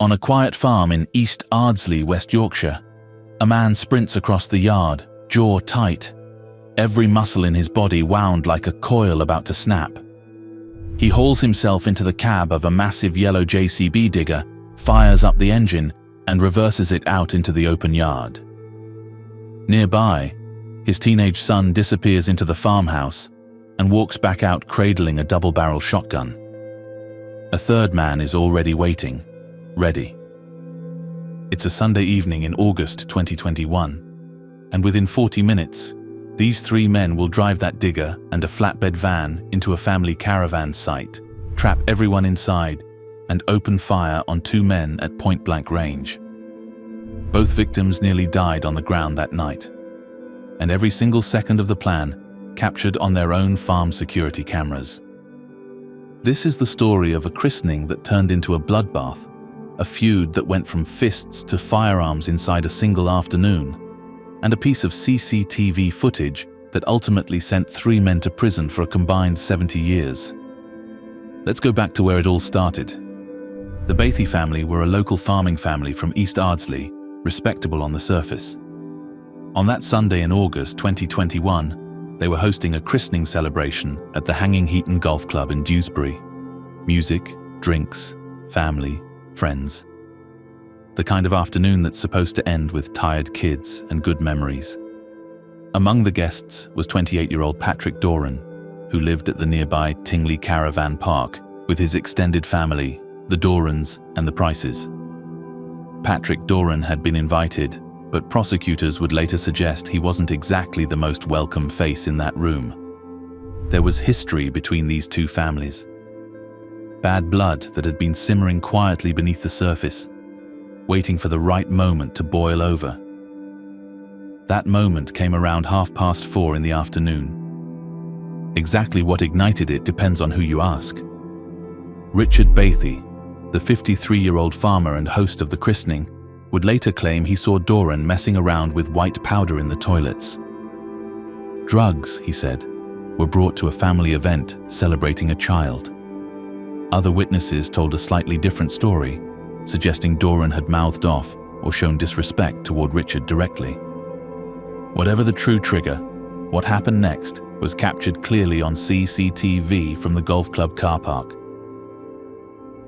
On a quiet farm in East Ardsley, West Yorkshire, a man sprints across the yard, jaw tight, every muscle in his body wound like a coil about to snap. He hauls himself into the cab of a massive yellow JCB digger, fires up the engine, and reverses it out into the open yard. Nearby, his teenage son disappears into the farmhouse and walks back out cradling a double-barrel shotgun. A third man is already waiting, ready. It's a Sunday evening in August 2021, and within 40 minutes, these three men will drive that digger and a flatbed van into a family caravan site, trap everyone inside, and open fire on two men at point-blank range. Both victims nearly died on the ground that night, and every single second of the plan captured on their own farm security cameras. This is the story of a christening that turned into a bloodbath, a feud that went from fists to firearms inside a single afternoon, and a piece of CCTV footage that ultimately sent three men to prison for a combined 70 years. Let's go back to where it all started. The Bathie family were a local farming family from East Ardsley, respectable on the surface. On that Sunday in August 2021, they were hosting a christening celebration at the Hanging Heaton Golf Club in Dewsbury. Music, drinks, family, friends. The kind of afternoon that's supposed to end with tired kids and good memories. Among the guests was 28-year-old Patrick Doran, who lived at the nearby Tingley Caravan Park with his extended family, the Dorans and the Prices. Patrick Doran had been invited, but prosecutors would later suggest he wasn't exactly the most welcome face in that room. There was history between these two families. Bad blood that had been simmering quietly beneath the surface, waiting for the right moment to boil over. That moment came around 4:30 in the afternoon. Exactly what ignited it depends on who you ask. Richard Bathie, the 53-year-old farmer and host of the christening, would later claim he saw Doran messing around with white powder in the toilets. Drugs, he said, were brought to a family event celebrating a child. Other witnesses told a slightly different story, suggesting Doran had mouthed off or shown disrespect toward Richard directly. Whatever the true trigger, what happened next was captured clearly on CCTV from the golf club car park.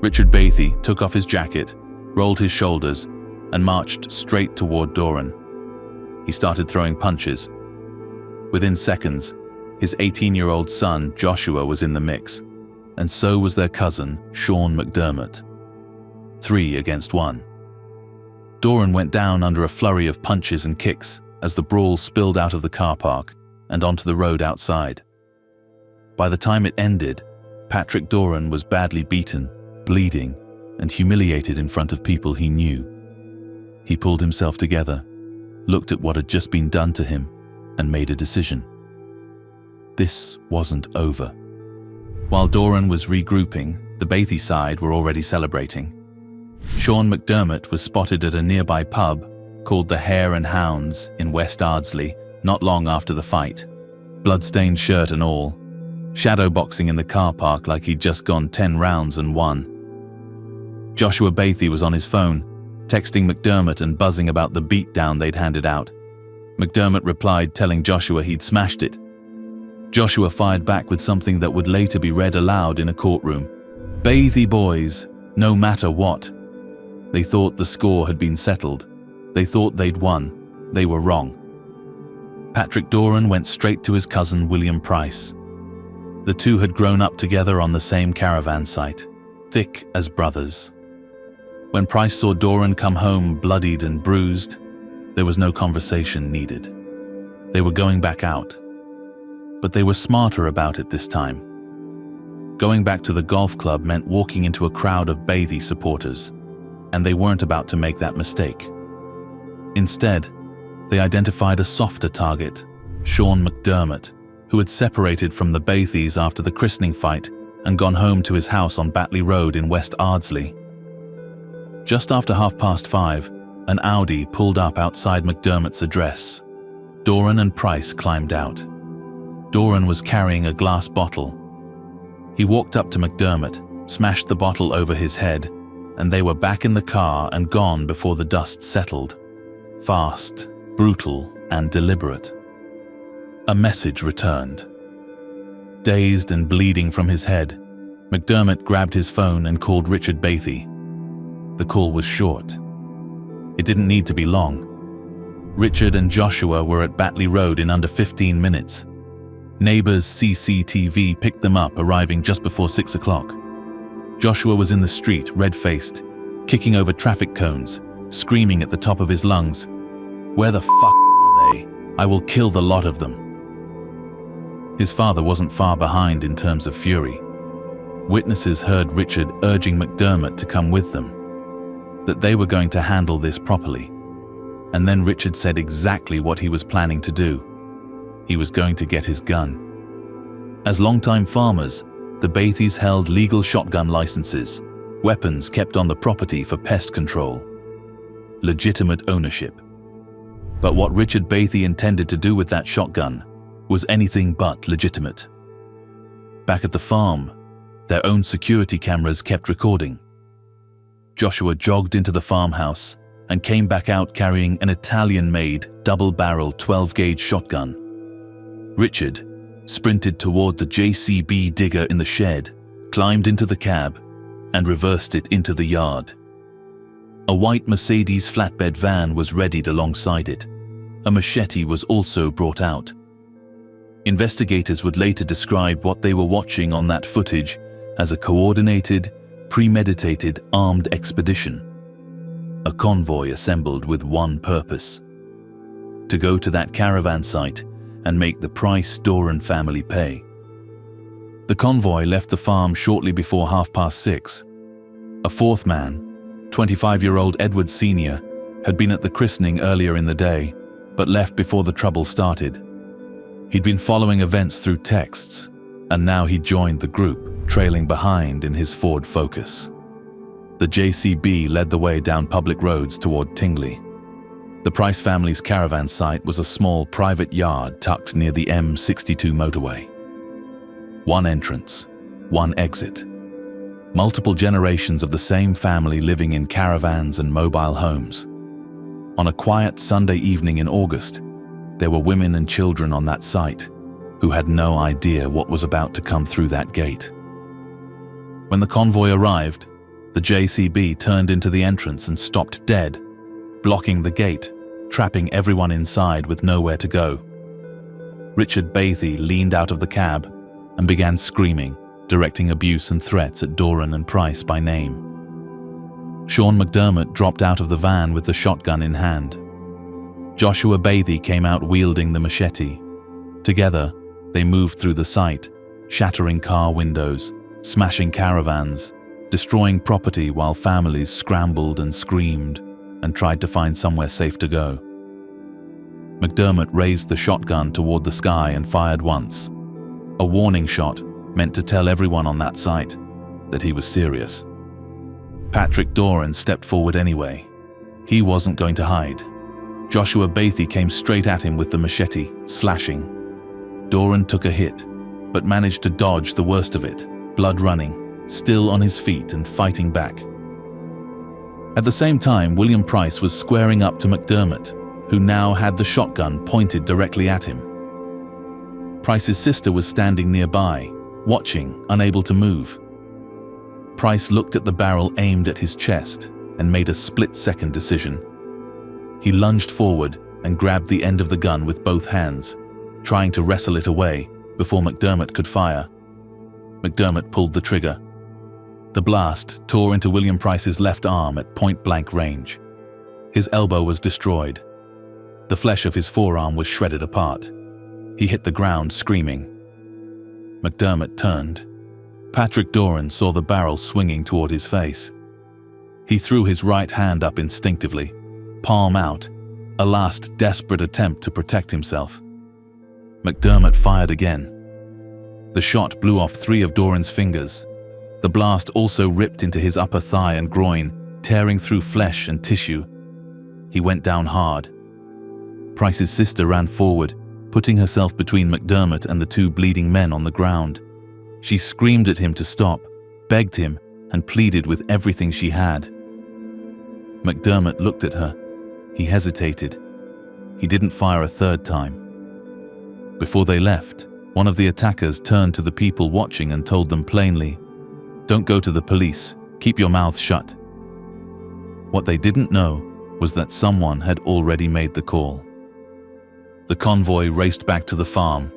Richard Bathie took off his jacket, rolled his shoulders, and marched straight toward Doran. He started throwing punches. Within seconds, his 18-year-old son Joshua was in the mix, and so was their cousin Shaun McDermott. 3 against 1. Doran went down under a flurry of punches and kicks as the brawl spilled out of the car park and onto the road outside. By the time it ended, Patrick Doran was badly beaten, bleeding, and humiliated in front of people he knew. He pulled himself together, looked at what had just been done to him, and made a decision. This wasn't over. While Doran was regrouping, the Bathie side were already celebrating. Shaun McDermott was spotted at a nearby pub called the Hare and Hounds in West Ardsley not long after the fight. Blood-stained shirt and all, shadowboxing in the car park like he'd just gone 10 rounds and won. Joshua Bathie was on his phone, texting McDermott and buzzing about the beatdown they'd handed out. McDermott replied telling Joshua he'd smashed it. Joshua fired back with something that would later be read aloud in a courtroom. Bathie boys, no matter what. They thought the score had been settled. They thought they'd won. They were wrong. Patrick Doran went straight to his cousin William Price. The two had grown up together on the same caravan site, thick as brothers. When Price saw Doran come home bloodied and bruised, there was no conversation needed. They were going back out. But they were smarter about it this time. Going back to the golf club meant walking into a crowd of Bathie supporters, and they weren't about to make that mistake. Instead, they identified a softer target, Shaun McDermott, who had separated from the Bathies after the christening fight and gone home to his house on Batley Road in West Ardsley. Just after 5:30, an Audi pulled up outside McDermott's address. Doran and Price climbed out. Doran was carrying a glass bottle. He walked up to McDermott, smashed the bottle over his head, and they were back in the car and gone before the dust settled. Fast, brutal, and deliberate. A message returned. Dazed and bleeding from his head, McDermott grabbed his phone and called Richard Bathie. The call was short. It didn't need to be long. Richard and Joshua were at Batley Road in under 15 minutes. Neighbors' CCTV picked them up, arriving just before 6 o'clock. Joshua was in the street, red-faced, kicking over traffic cones, screaming at the top of his lungs, "Where the fuck are they? I will kill the lot of them." His father wasn't far behind in terms of fury. Witnesses heard Richard urging McDermott to come with them, that they were going to handle this properly. And then Richard said exactly what he was planning to do. He was going to get his gun. As longtime farmers, the Bathies held legal shotgun licenses, weapons kept on the property for pest control. Legitimate ownership. But what Richard Bathie intended to do with that shotgun was anything but legitimate. Back at the farm, their own security cameras kept recording. Joshua jogged into the farmhouse and came back out carrying an Italian-made double-barrel 12-gauge shotgun. Richard sprinted toward the JCB digger in the shed, climbed into the cab, and reversed it into the yard. A white Mercedes flatbed van was readied alongside it. A machete was also brought out. Investigators would later describe what they were watching on that footage as a coordinated, premeditated armed expedition. A convoy assembled with one purpose: to go to that caravan site and make the price Doran family pay. The convoy left the farm shortly before 6:30. A fourth man, 25-year-old Edward Sr., had been at the christening earlier in the day, but left before the trouble started. He'd been following events through texts, and now he joined the group, trailing behind in his Ford Focus. The JCB led the way down public roads toward Tingley. The Price family's caravan site was a small private yard tucked near the M62 motorway. One entrance, one exit. Multiple generations of the same family living in caravans and mobile homes. On a quiet Sunday evening in August, there were women and children on that site who had no idea what was about to come through that gate. When the convoy arrived, the JCB turned into the entrance and stopped dead, blocking the gate, trapping everyone inside with nowhere to go. Richard Bathie leaned out of the cab and began screaming, directing abuse and threats at Doran and Price by name. Shaun McDermott dropped out of the van with the shotgun in hand. Joshua Bathie came out wielding the machete. Together, they moved through the site, shattering car windows, smashing caravans, destroying property while families scrambled and screamed and tried to find somewhere safe to go. McDermott raised the shotgun toward the sky and fired once. A warning shot meant to tell everyone on that site that he was serious. Patrick Doran stepped forward anyway. He wasn't going to hide. Joshua Bathie came straight at him with the machete, slashing. Doran took a hit, but managed to dodge the worst of it, blood running, still on his feet and fighting back. At the same time, William Price was squaring up to McDermott, who now had the shotgun pointed directly at him. Price's sister was standing nearby, watching, unable to move. Price looked at the barrel aimed at his chest and made a split-second decision. He lunged forward and grabbed the end of the gun with both hands, trying to wrestle it away before McDermott could fire. McDermott pulled the trigger. The blast tore into William Price's left arm at point-blank range. His elbow was destroyed. The flesh of his forearm was shredded apart. He hit the ground screaming. McDermott turned. Patrick Doran saw the barrel swinging toward his face. He threw his right hand up instinctively, palm out, a last desperate attempt to protect himself. McDermott fired again. The shot blew off 3 of Doran's fingers. The blast also ripped into his upper thigh and groin, tearing through flesh and tissue. He went down hard. Price's sister ran forward, putting herself between McDermott and the 2 bleeding men on the ground. She screamed at him to stop, begged him, and pleaded with everything she had. McDermott looked at her. He hesitated. He didn't fire a third time. Before they left, one of the attackers turned to the people watching and told them plainly, "Don't go to the police. Keep your mouths shut." What they didn't know was that someone had already made the call. The convoy raced back to the farm.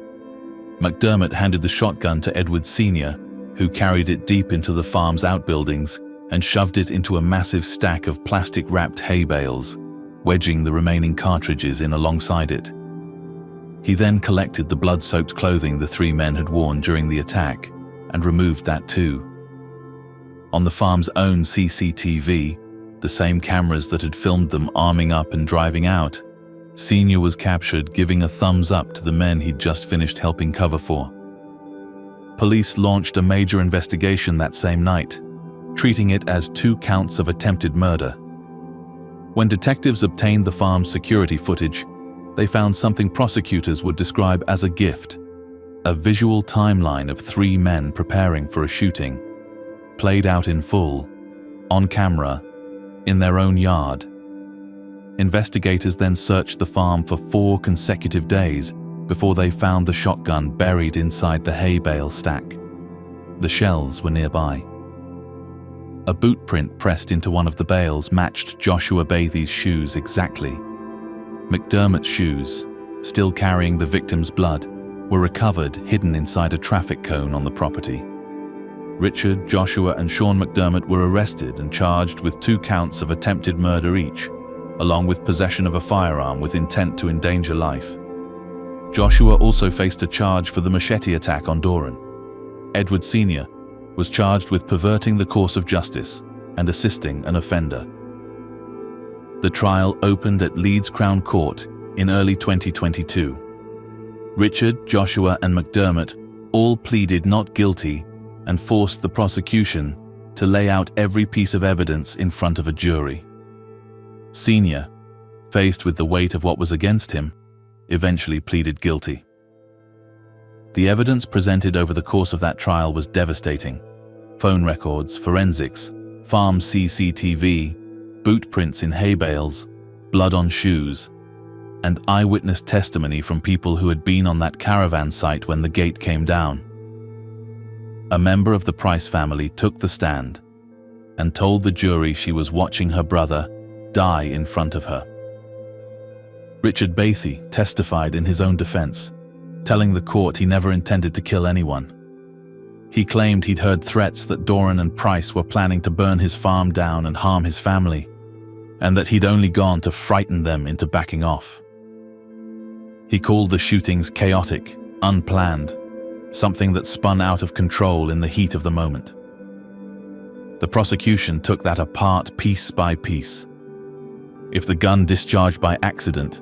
McDermott handed the shotgun to Edward Sr., who carried it deep into the farm's outbuildings and shoved it into a massive stack of plastic-wrapped hay bales, wedging the remaining cartridges in alongside it. He then collected the blood-soaked clothing the three men had worn during the attack and removed that too. On the farm's own CCTV, the same cameras that had filmed them arming up and driving out, Senior was captured giving a thumbs up to the men he'd just finished helping cover for. Police launched a major investigation that same night, treating it as 2 counts of attempted murder. When detectives obtained the farm's security footage, they found something prosecutors would describe as a gift, a visual timeline of 3 men preparing for a shooting, played out in full, on camera, in their own yard. Investigators then searched the farm for 4 consecutive days before they found the shotgun buried inside the hay bale stack. The shells were nearby. A boot print pressed into one of the bales matched Joshua Bathie's shoes exactly. McDermott's shoes, still carrying the victim's blood, were recovered hidden inside a traffic cone on the property. Richard, Joshua, and Shaun McDermott were arrested and charged with 2 counts of attempted murder each, along with possession of a firearm with intent to endanger life. Joshua also faced a charge for the machete attack on Doran. Edward Sr. was charged with perverting the course of justice and assisting an offender. The trial opened at Leeds Crown Court in early 2022. Richard, Joshua, and McDermott all pleaded not guilty and forced the prosecution to lay out every piece of evidence in front of a jury. Senior, faced with the weight of what was against him, eventually pleaded guilty. The evidence presented over the course of that trial was devastating. Phone records, forensics, farm CCTV, boot prints in hay bales, blood on shoes, and eyewitness testimony from people who had been on that caravan site when the gate came down. A member of the Price family took the stand and told the jury she was watching her brother die in front of her. Richard Bathie testified in his own defense, telling the court he never intended to kill anyone. He claimed he'd heard threats that Doran and Price were planning to burn his farm down and harm his family, and that he'd only gone to frighten them into backing off. He called the shootings chaotic, unplanned, something that spun out of control in the heat of the moment. The prosecution took that apart piece by piece. If the gun discharged by accident,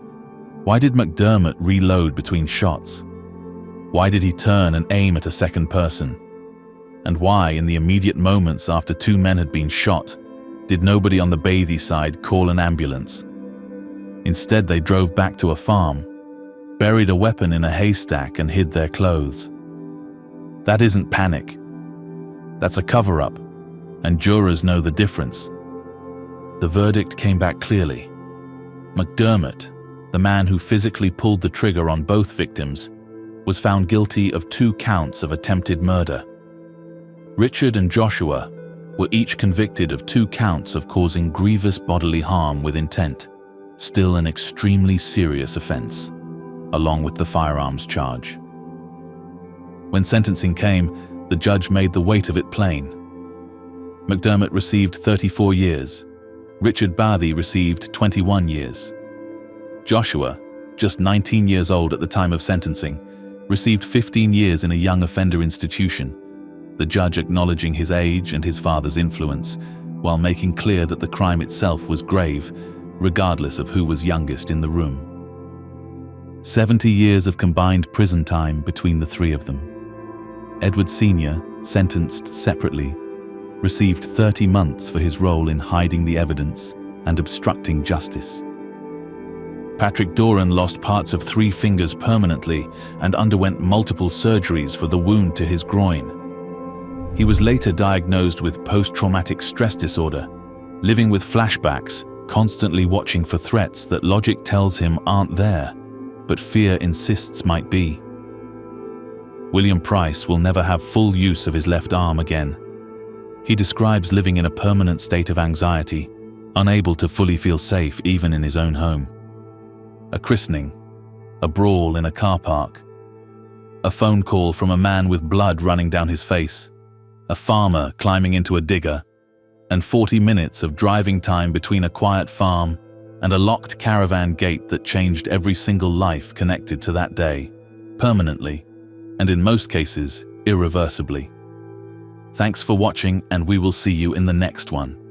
why did McDermott reload between shots? Why did he turn and aim at a second person? And why, in the immediate moments after 2 men had been shot, did nobody on the Bathie side call an ambulance? Instead, they drove back to a farm, buried a weapon in a haystack, and hid their clothes. That isn't panic. That's a cover-up, and jurors know the difference. The verdict came back clearly. McDermott, the man who physically pulled the trigger on both victims, was found guilty of 2 counts of attempted murder. Richard and Joshua were each convicted of 2 counts of causing grievous bodily harm with intent, still an extremely serious offense, along with the firearms charge. When sentencing came, the judge made the weight of it plain. McDermott received 34 years. Richard Bathie received 21 years. Joshua, just 19 years old at the time of sentencing, received 15 years in a young offender institution, the judge acknowledging his age and his father's influence, while making clear that the crime itself was grave, regardless of who was youngest in the room. 70 years of combined prison time between the 3 of them. Edward Sr., sentenced separately, received 30 months for his role in hiding the evidence and obstructing justice. Patrick Doran lost parts of 3 fingers permanently and underwent multiple surgeries for the wound to his groin. He was later diagnosed with post-traumatic stress disorder, living with flashbacks, constantly watching for threats that logic tells him aren't there, but fear insists might be. William Price will never have full use of his left arm again. He describes living in a permanent state of anxiety, unable to fully feel safe even in his own home. A christening, a brawl in a car park, a phone call from a man with blood running down his face, a farmer climbing into a digger, and 40 minutes of driving time between a quiet farm and a locked caravan gate that changed every single life connected to that day, permanently, and in most cases, irreversibly. Thanks for watching, and we will see you in the next one.